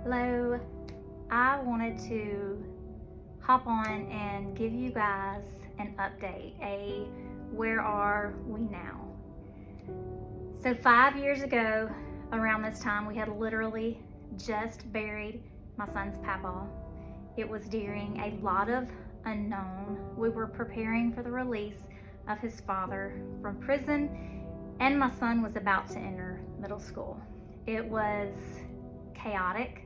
Hello, I wanted to hop on and give you guys an update, where are we now? So 5 years ago, around this time, we had literally just buried my son's papa. It was during a lot of unknown. We were preparing for the release of his father from prison, and my son was about to enter middle school. It was chaotic.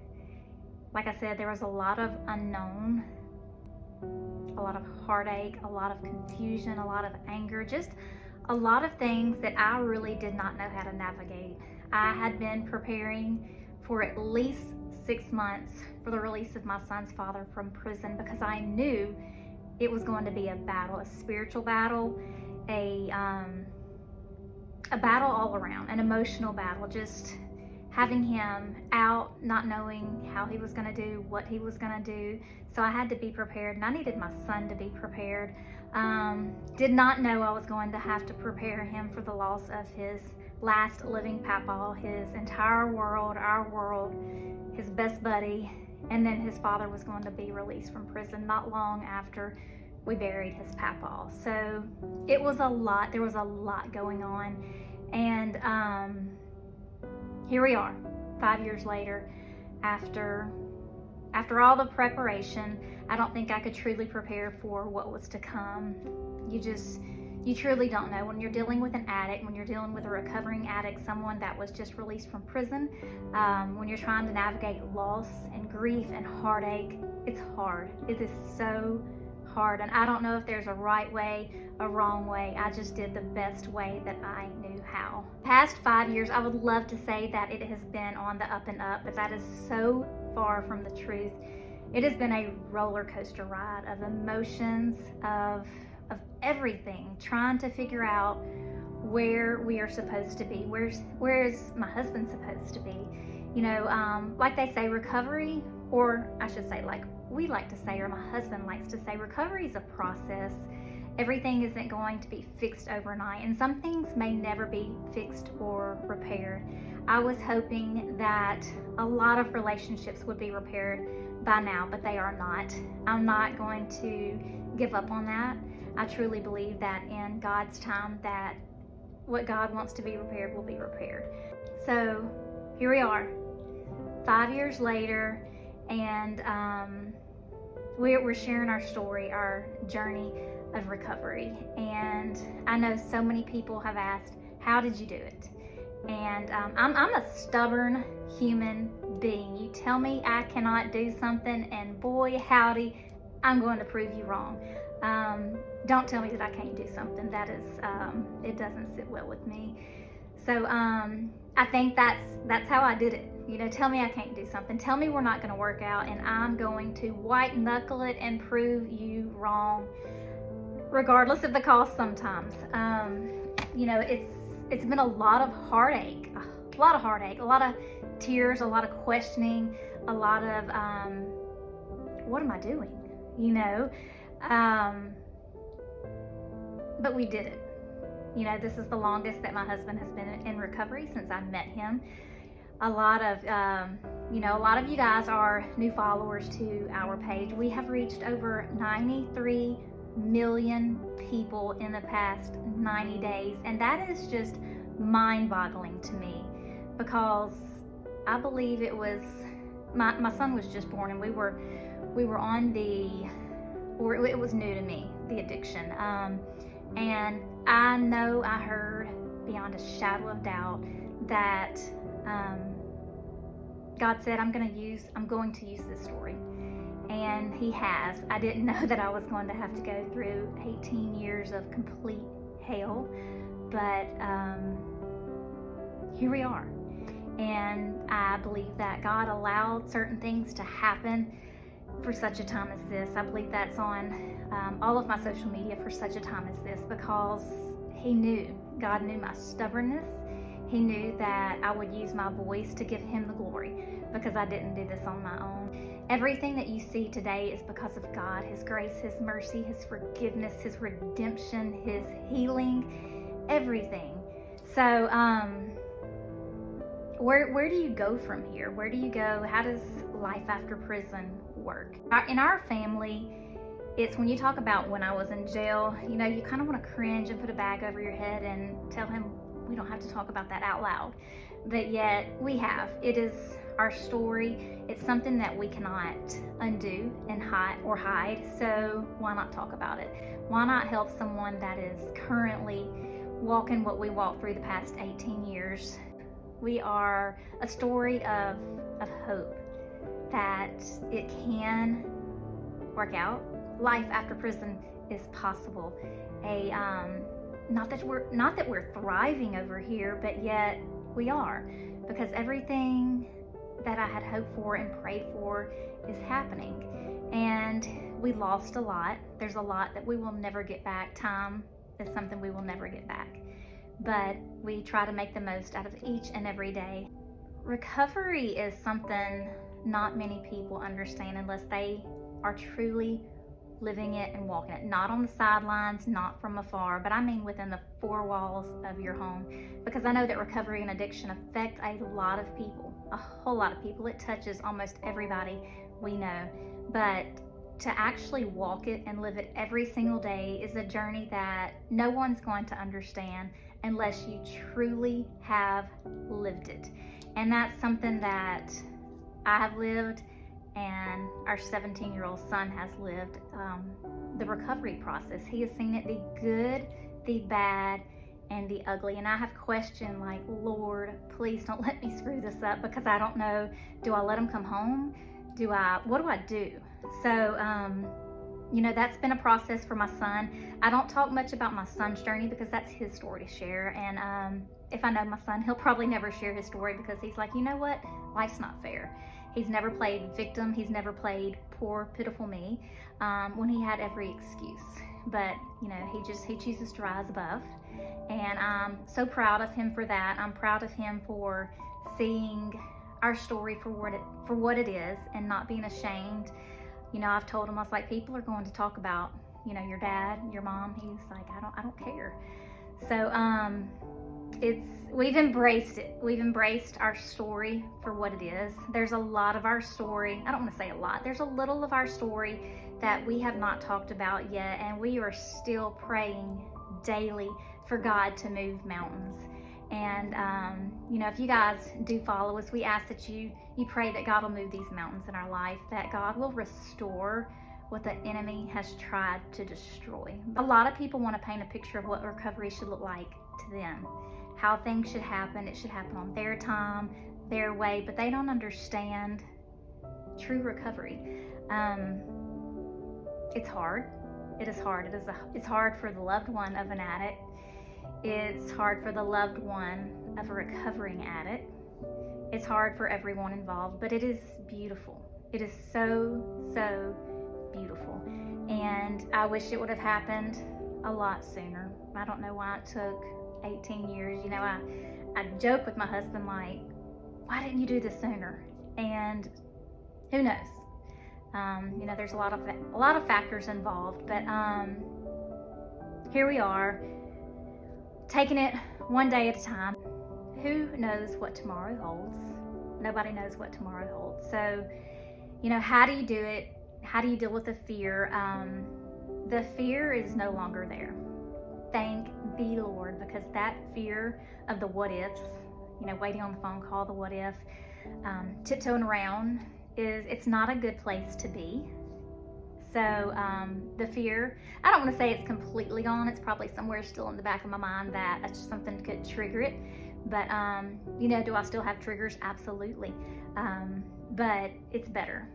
Like I said, there was a lot of unknown, a lot of heartache, a lot of confusion, a lot of anger, just a lot of things that I really did not know how to navigate. I had been preparing for at least 6 months for the release of my son's father from prison because I knew it was going to be a battle, a spiritual battle, a battle all around, an emotional battle, just having him out, not knowing how he was going to do, what he was going to do. So I had to be prepared, and I needed my son to be prepared. Did not know I was going to have to prepare him for the loss of his last living papa, his entire world, our world, his best buddy, and then his father was going to be released from prison not long after we buried his papa. So it was a lot. There was a lot going on, and here we are 5 years later. After all the preparation, I don't think I could truly prepare for what was to come. You truly don't know. When you're dealing with an addict, when you're dealing with a recovering addict, someone that was just released from prison, when you're trying to navigate loss and grief and heartache, it's hard. It is so hard, and I don't know if there's a right way, a wrong way. I just did the best way that I knew how. Past 5 years, I would love to say that it has been on the up and up, but that is so far from the truth. It has been a roller coaster ride of emotions, of everything, trying to figure out where we are supposed to be. Where's my husband supposed to be? You know, like they say, recovery, or I should say, like we like to say, or my husband likes to say, recovery is a process. Everything isn't going to be fixed overnight, and some things may never be fixed or repaired. I was hoping that a lot of relationships would be repaired by now, but they are not. I'm not going to give up on that. I truly believe that in God's time, that what God wants to be repaired will be repaired. So here we are, 5 years later, and we're sharing our story, our journey of recovery. And I know so many people have asked, how did you do it? And I'm a stubborn human being. You tell me I cannot do something, and boy howdy, I'm going to prove you wrong. Don't tell me that I can't do something. That is, it doesn't sit well with me. So I think that's how I did it. You know, tell me I can't do something. Tell me we're not going to work out, and I'm going to white knuckle it and prove you wrong, regardless of the cost sometimes. You know, it's been a lot of heartache, a lot of tears, a lot of questioning, a lot of, what am I doing? You know, but we did it. You know, this is the longest that my husband has been in recovery since I met him. A lot of you guys are new followers to our page. We have reached over 93 million people in the past 90 days, and that is just mind-boggling to me, because I believe it was my son was just born, and we were on it was new to me, the addiction, and I know I heard beyond a shadow of doubt that God said, I'm going to use this story. And he has. I didn't know that I was going to have to go through 18 years of complete hell, but here we are. And I believe that God allowed certain things to happen for such a time as this. I believe that's on all of my social media for such a time as this, because God knew my stubbornness. He knew that I would use my voice to give him the glory, because I didn't do this on my own. Everything that you see today is because of God, His grace, His mercy, His forgiveness, His redemption, His healing, everything. So where do you go from here? Where do you go? How does life after prison work? In our family, it's when you talk about when I was in jail, you know, you kind of want to cringe and put a bag over your head and tell him we don't have to talk about that out loud. But yet we have. It is our story. It's something that we cannot undo and hide. So why not talk about it? Why not help someone that is currently walking what we walked through the past 18 years? We are a story of hope that it can work out. Life after prison is possible. Not that we're thriving over here, but yet we are, because everything that I had hoped for and prayed for is happening. And we lost a lot. There's a lot that we will never get back. Time is something we will never get back. But we try to make the most out of each and every day. Recovery is something not many people understand unless they are truly living it and walking it. Not on the sidelines, not from afar, but I mean within the four walls of your home. Because I know that recovery and addiction affect a lot of people, a whole lot of people. It touches almost everybody we know. But to actually walk it and live it every single day is a journey that no one's going to understand unless you truly have lived it. And that's something that I have lived, and our 17-year-old son has lived the recovery process. He has seen it, the good, the bad, and the ugly. And I have questioned, like, Lord, please don't let me screw this up, because I don't know, do I let him come home? What do I do? So, you know, that's been a process for my son. I don't talk much about my son's journey because that's his story to share. And if I know my son, he'll probably never share his story, because he's like, you know what? Life's not fair. He's never played victim. He's never played poor, pitiful me, when he had every excuse. But, you know, he chooses to rise above. And I'm so proud of him for that. I'm proud of him for seeing our story for what it is and not being ashamed. You know, I've told him, I was like, people are going to talk about, you know, your dad, your mom. He's like, I don't care. So we've embraced it. We've embraced our story for what it is. There's a lot of our story. I don't want to say a lot. There's a little of our story that we have not talked about yet, and we are still praying daily for God to move mountains. And you know, if you guys do follow us, we ask that you pray that God will move these mountains in our life, that God will restore what the enemy has tried to destroy. A lot of people want to paint a picture of what recovery should look like to them, how things should happen. It should happen on their time, their way, but they don't understand true recovery. It's hard. It is hard. It's hard for the loved one of an addict. It's hard for the loved one of a recovering addict. It's hard for everyone involved, but it is beautiful. It is so, so beautiful. And I wish it would have happened a lot sooner. I don't know why it took 18 years. You know, I joke with my husband, like, why didn't you do this sooner? And who knows? You know, there's a lot of factors involved, but here we are, taking it one day at a time. Who knows what tomorrow holds? Nobody knows what tomorrow holds. So, you know, how do you do it? How do you deal with the fear? The fear is no longer there. Thank the Lord, because that fear of the what ifs, you know, waiting on the phone call, the what if, tiptoeing around, it's not a good place to be. So the fear, I don't want to say it's completely gone. It's probably somewhere still in the back of my mind that something could trigger it. But, you know, do I still have triggers? Absolutely. But it's better.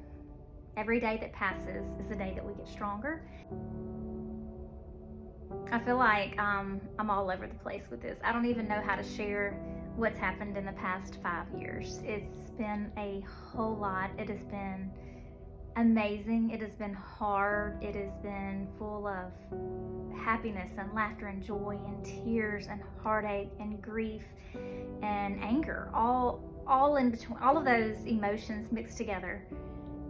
Every day that passes is the day that we get stronger. I feel like I'm all over the place with this. I don't even know how to share what's happened in the past 5 years. It's been a whole lot. It has been amazing. It has been hard. It has been full of happiness and laughter and joy and tears and heartache and grief and anger, all in between, all of those emotions mixed together.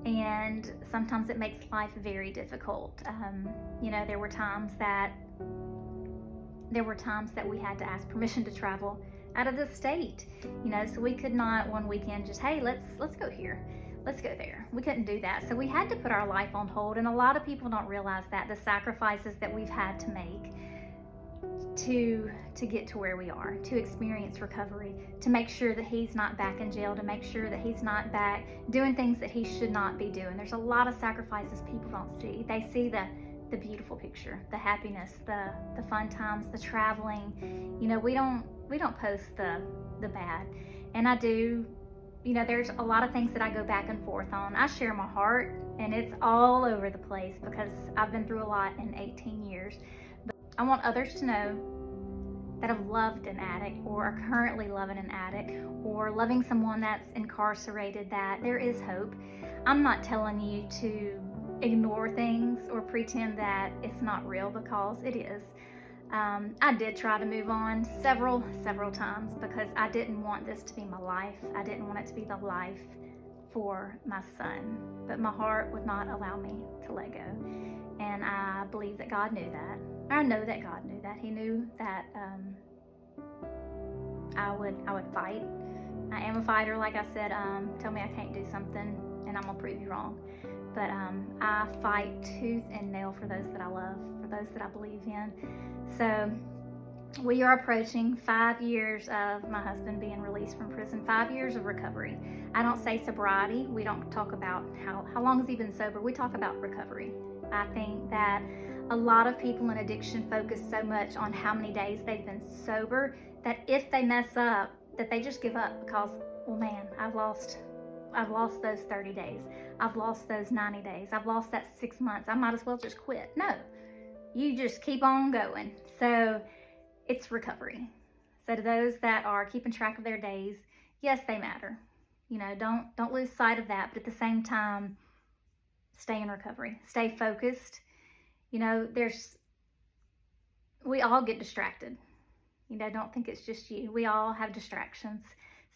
And sometimes it makes life very difficult. You know, there were times that we had to ask permission to travel out of the state, so we could not one weekend just, hey, let's go here, let's go there. We couldn't do that. So we had to put our life on hold. And a lot of people don't realize that, the sacrifices that we've had to make to get to where we are, to experience recovery, to make sure that he's not back in jail, to make sure that he's not back doing things that he should not be doing. There's a lot of sacrifices people don't see. They see the beautiful picture, the happiness, the fun times, the traveling. We don't post the bad. And I do, there's a lot of things that I go back and forth on. I share my heart, and it's all over the place because I've been through a lot in 18 years. But I want others to know that have loved an addict or are currently loving an addict or loving someone that's incarcerated, that there is hope. I'm not telling you to ignore things or pretend that it's not real, because it is. I did try to move on several times because I didn't want this to be my life. I didn't want it to be the life for my son, but my heart would not allow me to let go. And I believe that God knew that. I know that God knew that. He knew that I would fight. I am a fighter, like I said. Tell me I can't do something and I'm gonna prove you wrong. But I fight tooth and nail for those that I love, for those that I believe in. So we are approaching 5 years of my husband being released from prison, 5 years of recovery. I don't say sobriety. We don't talk about how long has he been sober. We talk about recovery. I think that a lot of people in addiction focus so much on how many days they've been sober that if they mess up, that they just give up because, well, man, I've lost those 30 days. I've lost those 90 days. I've lost that 6 months. I might as well just quit. No, you just keep on going. So it's recovery. So to those that are keeping track of their days, yes, they matter. Don't lose sight of that. But at the same time, stay in recovery. Stay focused. We all get distracted. Don't think it's just you. We all have distractions.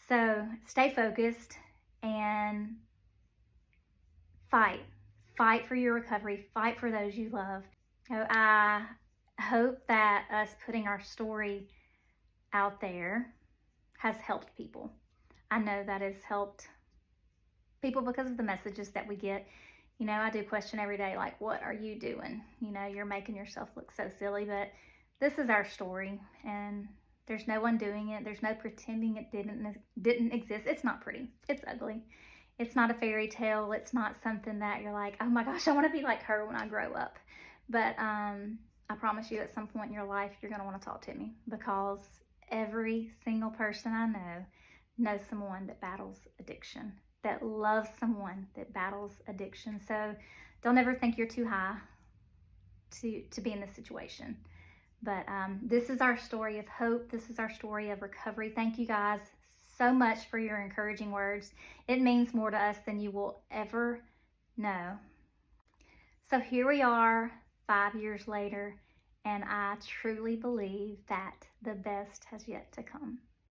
So stay focused and fight for your recovery, fight for those you love. I hope that us putting our story out there has helped people. I know that has helped people because of the messages that we get. I do question every day, like, what are you doing? You're making yourself look so silly, but this is our story, and there's no one doing it. There's no pretending it didn't exist. It's not pretty. It's ugly. It's not a fairy tale. It's not something that you're like, oh my gosh, I want to be like her when I grow up. But I promise you, at some point in your life, you're going to want to talk to me, because every single person I know knows someone that battles addiction, that loves someone that battles addiction. So don't ever think you're too high to be in this situation. But this is our story of hope. This is our story of recovery. Thank you guys so much for your encouraging words. It means more to us than you will ever know. So here we are 5 years later, and I truly believe that the best has yet to come.